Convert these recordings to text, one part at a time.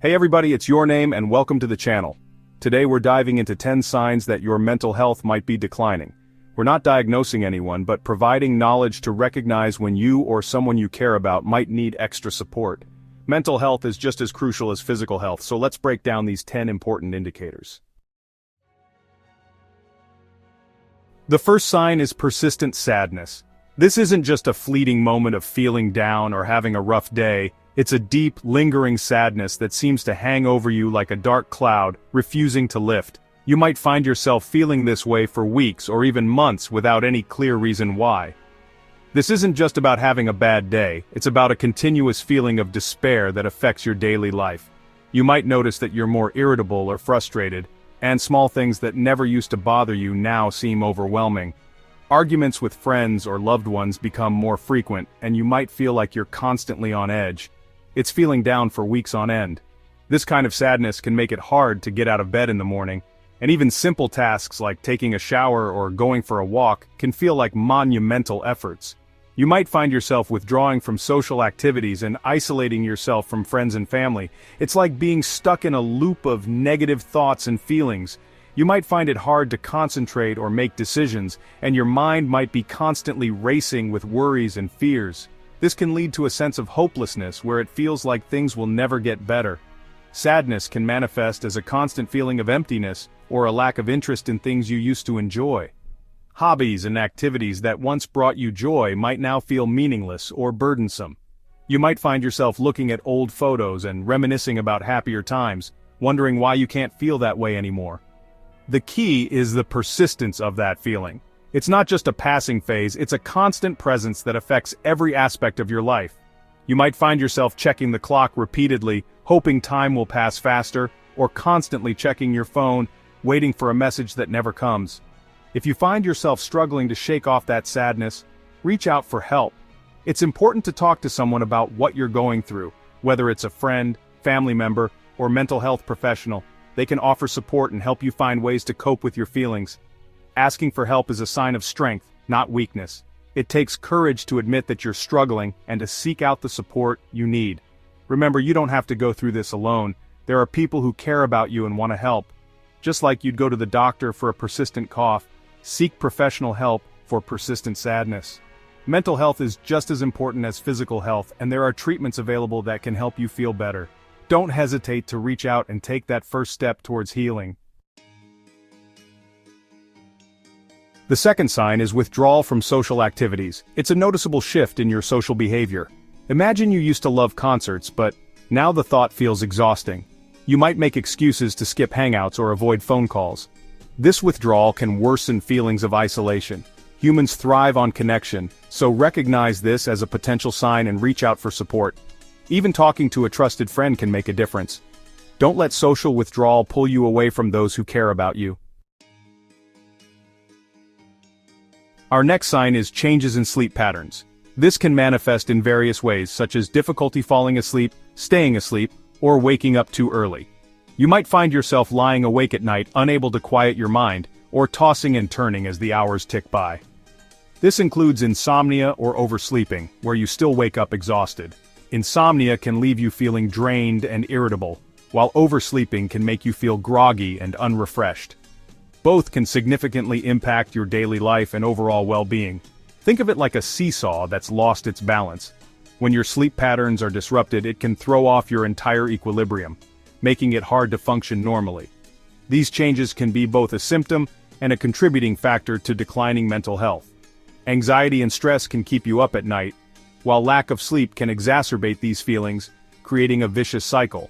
Hey everybody, it's your name and welcome to the channel. Today we're diving into 10 signs that your mental health might be declining. We're not diagnosing anyone, but providing knowledge to recognize when you or someone you care about might need extra support. Mental health is just as crucial as physical health, so let's break down these 10 important indicators. The first sign is persistent sadness. This isn't just a fleeting moment of feeling down or having a rough day. It's a deep, lingering sadness that seems to hang over you like a dark cloud, refusing to lift. You might find yourself feeling this way for weeks or even months without any clear reason why. This isn't just about having a bad day, it's about a continuous feeling of despair that affects your daily life. You might notice that you're more irritable or frustrated, and small things that never used to bother you now seem overwhelming. Arguments with friends or loved ones become more frequent, and you might feel like you're constantly on edge. It's feeling down for weeks on end. This kind of sadness can make it hard to get out of bed in the morning, and even simple tasks like taking a shower or going for a walk can feel like monumental efforts. You might find yourself withdrawing from social activities and isolating yourself from friends and family. It's like being stuck in a loop of negative thoughts and feelings. You might find it hard to concentrate or make decisions, and your mind might be constantly racing with worries and fears. This can lead to a sense of hopelessness where it feels like things will never get better. Sadness can manifest as a constant feeling of emptiness or a lack of interest in things you used to enjoy. Hobbies and activities that once brought you joy might now feel meaningless or burdensome. You might find yourself looking at old photos and reminiscing about happier times, wondering why you can't feel that way anymore. The key is the persistence of that feeling. It's not just a passing phase, it's a constant presence that affects every aspect of your life. You might find yourself checking the clock repeatedly, hoping time will pass faster, or constantly checking your phone, waiting for a message that never comes. If you find yourself struggling to shake off that sadness, reach out for help. It's important to talk to someone about what you're going through, whether it's a friend, family member, or mental health professional. They can offer support and help you find ways to cope with your feelings. Asking for help is a sign of strength, not weakness. It takes courage to admit that you're struggling and to seek out the support you need. Remember, you don't have to go through this alone. There are people who care about you and want to help. Just like you'd go to the doctor for a persistent cough, seek professional help for persistent sadness. Mental health is just as important as physical health, and there are treatments available that can help you feel better. Don't hesitate to reach out and take that first step towards healing. The second sign is withdrawal from social activities. It's a noticeable shift in your social behavior. Imagine you used to love concerts, but now the thought feels exhausting. You might make excuses to skip hangouts or avoid phone calls. This withdrawal can worsen feelings of isolation. Humans thrive on connection, so recognize this as a potential sign and reach out for support. Even talking to a trusted friend can make a difference. Don't let social withdrawal pull you away from those who care about you. Our next sign is changes in sleep patterns. This can manifest in various ways, such as difficulty falling asleep, staying asleep, or waking up too early. You might find yourself lying awake at night, unable to quiet your mind, or tossing and turning as the hours tick by. This includes insomnia or oversleeping, where you still wake up exhausted. Insomnia can leave you feeling drained and irritable, while oversleeping can make you feel groggy and unrefreshed. Both can significantly impact your daily life and overall well-being. Think of it like a seesaw that's lost its balance. When your sleep patterns are disrupted, it can throw off your entire equilibrium, making it hard to function normally. These changes can be both a symptom and a contributing factor to declining mental health. Anxiety and stress can keep you up at night, while lack of sleep can exacerbate these feelings, creating a vicious cycle.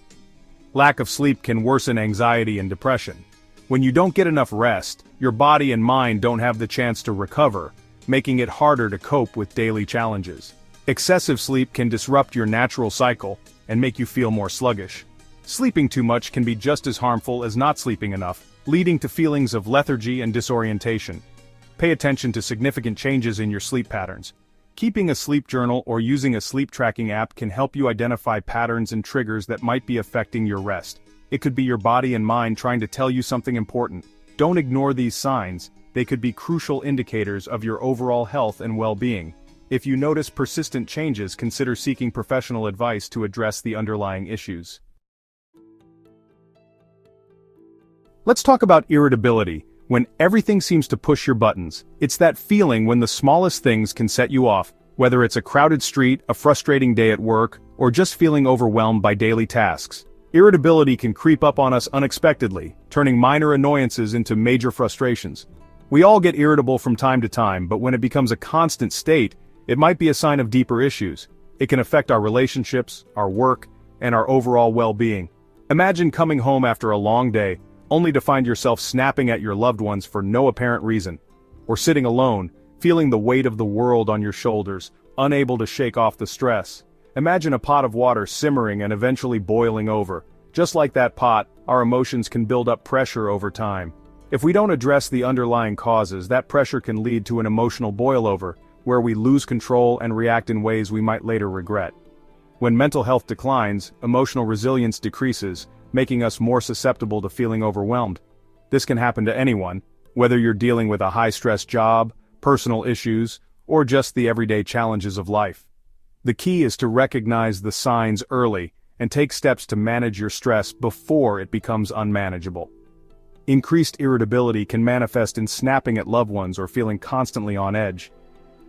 Lack of sleep can worsen anxiety and depression. When you don't get enough rest, your body and mind don't have the chance to recover, making it harder to cope with daily challenges. Excessive sleep can disrupt your natural cycle and make you feel more sluggish. Sleeping too much can be just as harmful as not sleeping enough, leading to feelings of lethargy and disorientation. Pay attention to significant changes in your sleep patterns. Keeping a sleep journal or using a sleep tracking app can help you identify patterns and triggers that might be affecting your rest. It could be your body and mind trying to tell you something important. Don't ignore these signs. They could be crucial indicators of your overall health and well-being. If you notice persistent changes, consider seeking professional advice to address the underlying issues. Let's talk about irritability, when everything seems to push your buttons. It's that feeling when the smallest things can set you off, whether it's a crowded street, a frustrating day at work, or just feeling overwhelmed by daily tasks. Irritability can creep up on us unexpectedly, turning minor annoyances into major frustrations. We all get irritable from time to time, but when it becomes a constant state, it might be a sign of deeper issues. It can affect our relationships, our work, and our overall well-being. Imagine coming home after a long day, only to find yourself snapping at your loved ones for no apparent reason. Or sitting alone, feeling the weight of the world on your shoulders, unable to shake off the stress. Imagine a pot of water simmering and eventually boiling over. Just like that pot, our emotions can build up pressure over time. If we don't address the underlying causes, that pressure can lead to an emotional boilover, where we lose control and react in ways we might later regret. When mental health declines, emotional resilience decreases, making us more susceptible to feeling overwhelmed. This can happen to anyone, whether you're dealing with a high-stress job, personal issues, or just the everyday challenges of life. The key is to recognize the signs early and take steps to manage your stress before it becomes unmanageable. Increased irritability can manifest in snapping at loved ones or feeling constantly on edge.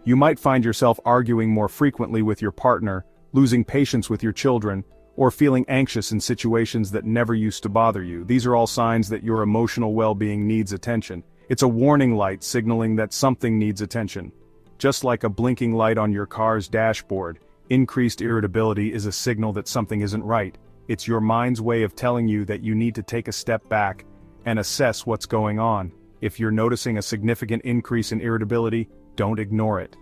You might find yourself arguing more frequently with your partner, losing patience with your children, or feeling anxious in situations that never used to bother you. These are all signs that your emotional well-being needs attention. It's a warning light signaling that something needs attention. Just like a blinking light on your car's dashboard, increased irritability is a signal that something isn't right. It's your mind's way of telling you that you need to take a step back and assess what's going on. If you're noticing a significant increase in irritability, don't ignore it.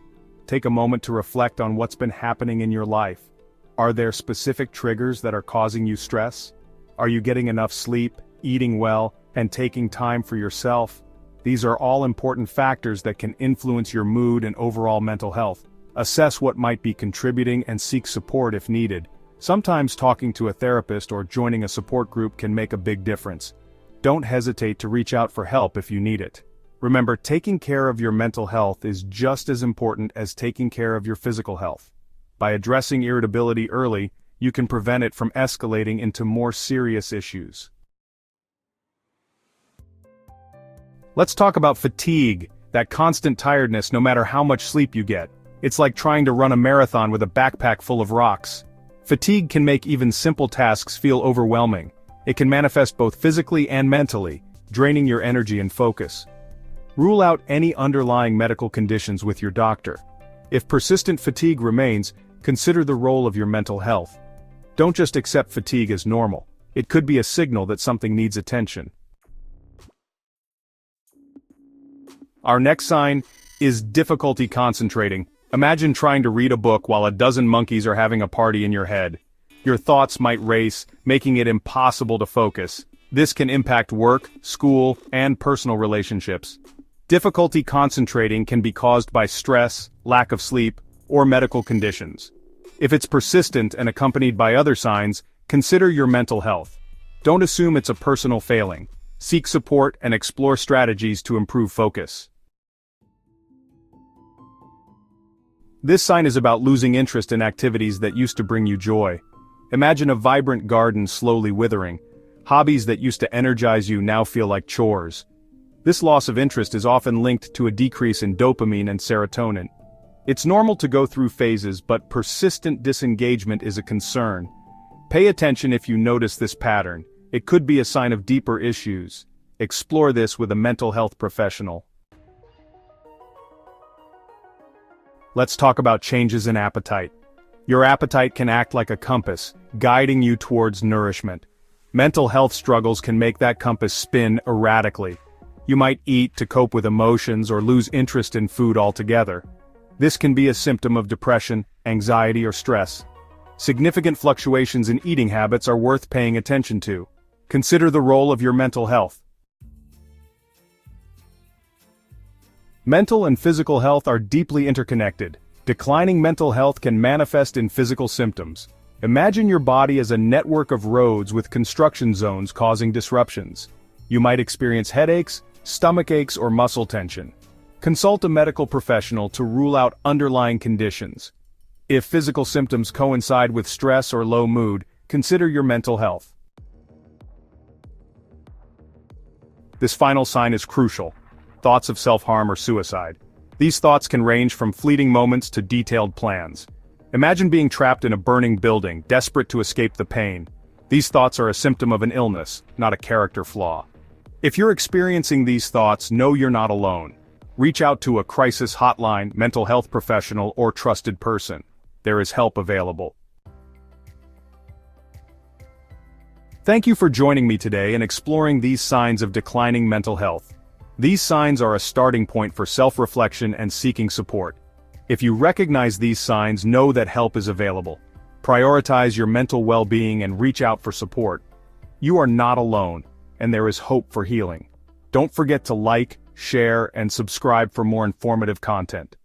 Take a moment to reflect on what's been happening in your life. Are there specific triggers that are causing you stress? Are you getting enough sleep, eating well, and taking time for yourself? These are all important factors that can influence your mood and overall mental health. Assess what might be contributing and seek support if needed. Sometimes talking to a therapist or joining a support group can make a big difference. Don't hesitate to reach out for help if you need it. Remember, taking care of your mental health is just as important as taking care of your physical health. By addressing irritability early, you can prevent it from escalating into more serious issues. Let's talk about fatigue, that constant tiredness no matter how much sleep you get. It's like trying to run a marathon with a backpack full of rocks. Fatigue can make even simple tasks feel overwhelming. It can manifest both physically and mentally, draining your energy and focus. Rule out any underlying medical conditions with your doctor. If persistent fatigue remains, consider the role of your mental health. Don't just accept fatigue as normal. It could be a signal that something needs attention. Our next sign is difficulty concentrating. Imagine trying to read a book while a dozen monkeys are having a party in your head. Your thoughts might race, making it impossible to focus. This can impact work, school, and personal relationships. Difficulty concentrating can be caused by stress, lack of sleep, or medical conditions. If it's persistent and accompanied by other signs, consider your mental health. Don't assume it's a personal failing. Seek support and explore strategies to improve focus. This sign is about losing interest in activities that used to bring you joy. Imagine a vibrant garden slowly withering. Hobbies that used to energize you now feel like chores. This loss of interest is often linked to a decrease in dopamine and serotonin. It's normal to go through phases, but persistent disengagement is a concern. Pay attention if you notice this pattern. It could be a sign of deeper issues. Explore this with a mental health professional. Let's talk about changes in appetite. Your appetite can act like a compass, guiding you towards nourishment. Mental health struggles can make that compass spin erratically. You might eat to cope with emotions or lose interest in food altogether. This can be a symptom of depression, anxiety, or stress. Significant fluctuations in eating habits are worth paying attention to. Consider the role of your mental health. Mental and physical health are deeply interconnected. Declining mental health can manifest in physical symptoms. Imagine your body as a network of roads with construction zones causing disruptions. You might experience headaches, stomach aches, or muscle tension. Consult a medical professional to rule out underlying conditions. If physical symptoms coincide with stress or low mood, consider your mental health. This final sign is crucial. Thoughts of self-harm or suicide. These thoughts can range from fleeting moments to detailed plans. Imagine being trapped in a burning building, desperate to escape the pain. These thoughts are a symptom of an illness, not a character flaw. If you're experiencing these thoughts, know you're not alone. Reach out to a crisis hotline, mental health professional, or trusted person. There is help available. Thank you for joining me today and exploring these signs of declining mental health. These signs are a starting point for self-reflection and seeking support. If you recognize these signs, know that help is available. Prioritize your mental well-being and reach out for support. You are not alone, and there is hope for healing. Don't forget to like, share, and subscribe for more informative content.